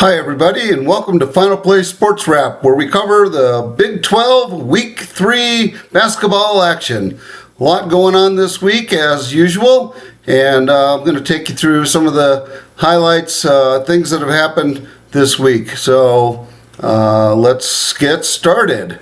Hi everybody, and welcome to Final Play Sports Wrap, where we cover the Big 12 Week 3 basketball action. A lot going on this week as usual, and I'm going to take you through some of the highlights, things that have happened this week. So let's get started.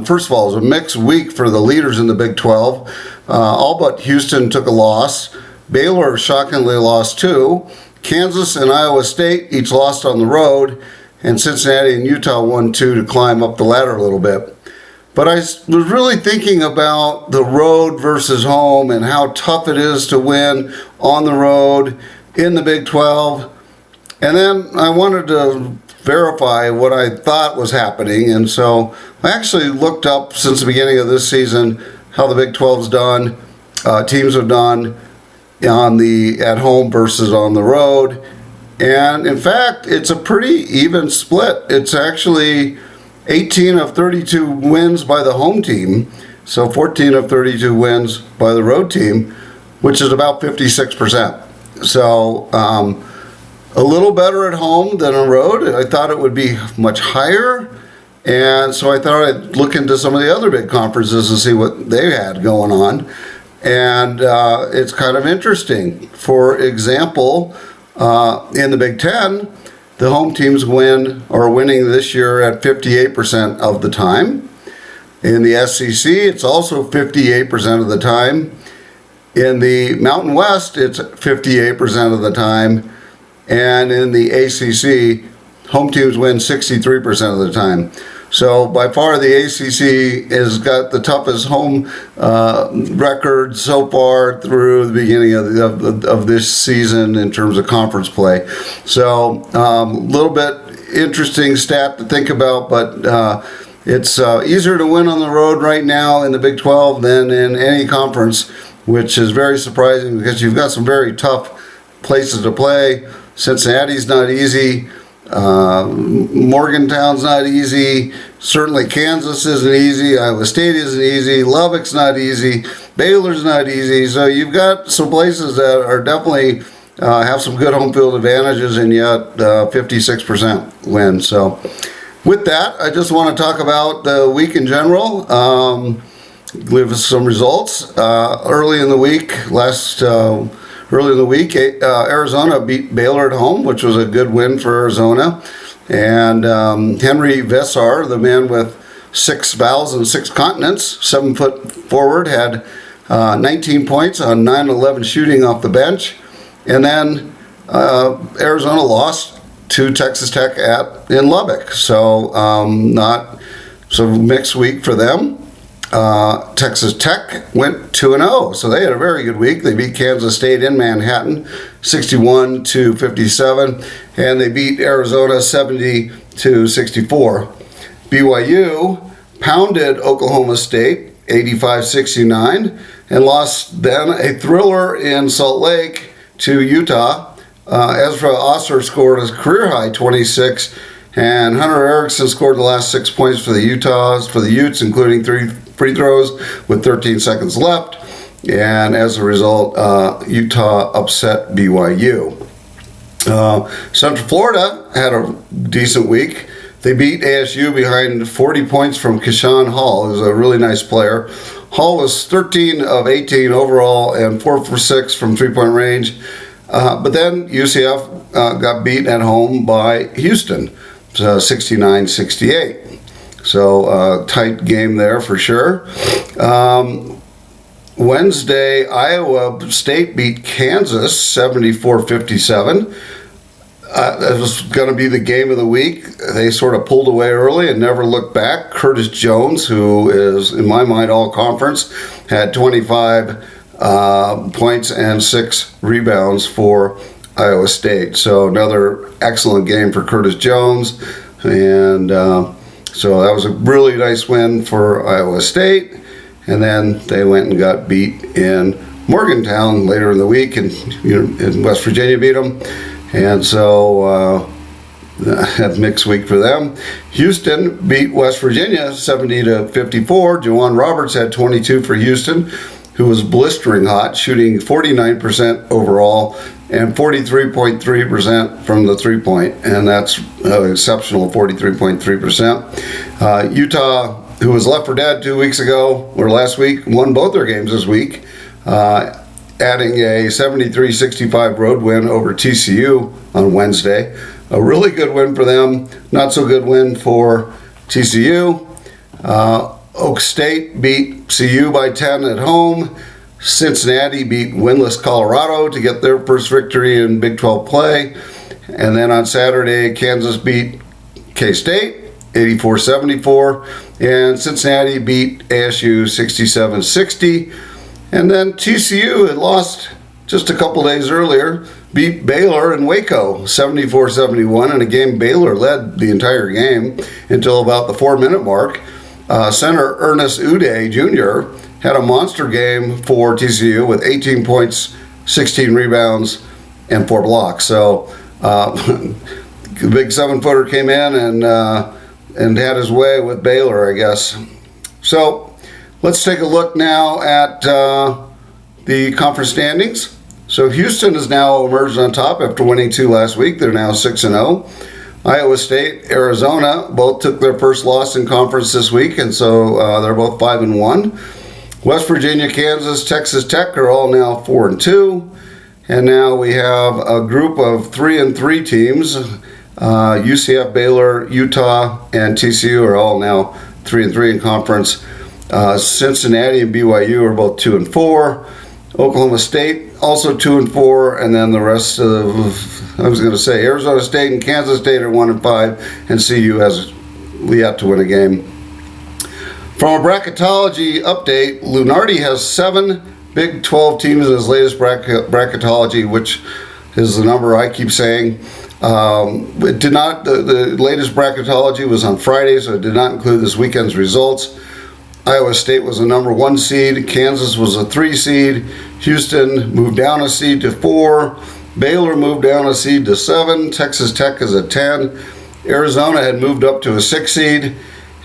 First of all, it was a mixed week for the leaders in the Big 12. All but Houston took a loss. Baylor shockingly lost too. Kansas and Iowa State each lost on the road, and Cincinnati and Utah won two to climb up the ladder a little bit. But I was really thinking about the road versus home and how tough it is to win on the road in the Big 12. And then I wanted to verify what I thought was happening, and so I actually looked up since the beginning of this season how the Big 12's done, teams have done on the at home versus on the road, and in fact it's a pretty even split. It's actually 18 of 32 wins by the home team, so 14 of 32 wins by the road team, which is about 56%. So a little better at home than on road. I thought it would be much higher, and so I thought I'd look into some of the other big conferences and see what they had going on. And it's kind of interesting. For example, in the Big Ten, the home teams are winning this year at 58% of the time. In the SEC, it's also 58% of the time. In the Mountain West, it's 58% of the time. And in the ACC, home teams win 63% of the time. So by far the ACC has got the toughest home record so far through the beginning of this season in terms of conference play. So a little bit interesting stat to think about, but it's easier to win on the road right now in the Big 12 than in any conference, which is very surprising because you've got some very tough places to play. Cincinnati's not easy. Morgantown's not easy. Certainly Kansas isn't easy. Iowa State isn't easy. Lubbock's not easy. Baylor's not easy. So you've got some places that are definitely have some good home field advantages, and yet 56% win. So with that, I just want to talk about the week in general. Give some results. Early in the week, Arizona beat Baylor at home, which was a good win for Arizona. And Henry Vessar, the man with 6 vowels and 6 continents, 7-foot forward, had 19 points on 9-11 shooting off the bench. And then Arizona lost to Texas Tech in Lubbock. So not so mixed week for them. Texas Tech went 2-0, so they had a very good week. They beat Kansas State in Manhattan 61-57, and they beat Arizona 70-64. BYU pounded Oklahoma State 85-69 and lost then a thriller in Salt Lake to Utah. Ezra Osser scored a career-high 26, and Hunter Erickson scored the last 6 points for the Utes, including 3 free throws with 13 seconds left, and as a result, Utah upset BYU. Central Florida had a decent week. They beat ASU behind 40 points from Keyshawn Hall, who's a really nice player. Hall was 13 of 18 overall and 4 for 6 from three-point range, but then UCF got beat at home by Houston, 69-68. So tight game there for sure. Wednesday, Iowa State beat Kansas 74-57. That was going to be the game of the week. They sort of pulled away early and never looked back. Curtis Jones, who is, in my mind, all conference, had 25 points and 6 rebounds for Iowa State. So another excellent game for Curtis Jones. And so that was a really nice win for Iowa State. And then they went and got beat in Morgantown later in the week, and in West Virginia beat them. And so a mixed week for them. Houston beat West Virginia 70-54. Juwan Roberts had 22 for Houston. who was blistering hot, shooting 49% overall and 43.3% from the three-point, and that's exceptional, 43.3%. Utah, who was left for dead 2 weeks ago, or last week, won both their games this week, adding a 73-65 road win over TCU on Wednesday. A really good win for them, not so good win for TCU. Oak State beat CU by 10 at home. Cincinnati beat winless Colorado to get their first victory in Big 12 play. And then on Saturday, Kansas beat K-State 84-74, and Cincinnati beat ASU 67-60. And then TCU had lost just a couple days earlier, beat Baylor in Waco 74-71 in a game Baylor led the entire game until about the 4-minute mark. Center Ernest Uday Jr. had a monster game for TCU with 18 points, 16 rebounds, and 4 blocks. So the big 7-footer came in and had his way with Baylor, I guess. So let's take a look now at the conference standings. So Houston has now emerged on top after winning 2 last week. They're now 6-0. Iowa State, Arizona both took their first loss in conference this week, and so they're both 5-1. West Virginia, Kansas, Texas Tech are all now 4-2. And now we have a group of 3-3 teams. UCF, Baylor, Utah, and TCU are all now 3-3 in conference. Cincinnati and BYU are both 2-4. Oklahoma State also 2-4, and then the rest of, Arizona State and Kansas State are 1-5, and CU has yet to win a game. From a bracketology update, Lunardi has 7 Big 12 teams in his latest bracketology, which is the number I keep saying. It did not. The latest bracketology was on Friday, so it did not include this weekend's results. Iowa State was a number 1 seed. Kansas was a 3 seed. Houston moved down a seed to 4. Baylor moved down a seed to 7. Texas Tech is a 10. Arizona had moved up to a 6 seed.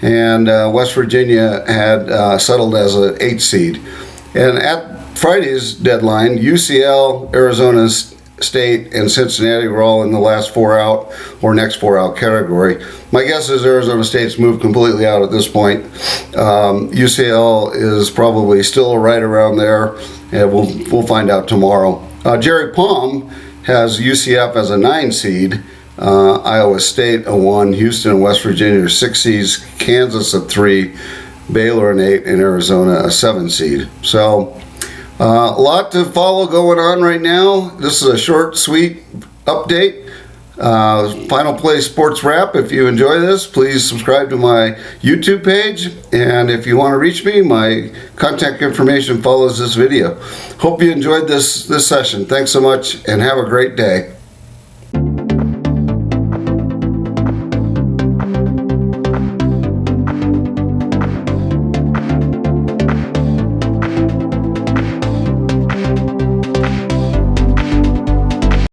And West Virginia had settled as an 8 seed. And at Friday's deadline, UCL, Arizona State, and Cincinnati were all in the last 4 out or next 4 out category. My guess is Arizona State's moved completely out at this point. UCL is probably still right around there, and we'll find out tomorrow. Jerry Palm has UCF as a 9 seed, Iowa State a 1, Houston and West Virginia are 6 seeds, Kansas a 3, Baylor an 8, and Arizona a 7 seed. So a lot to follow going on right now. This is a short, sweet update. Final Play Sports Wrap. If you enjoy this, please subscribe to my YouTube page. And if you want to reach me, my contact information follows this video. Hope you enjoyed this session. Thanks so much and have a great day.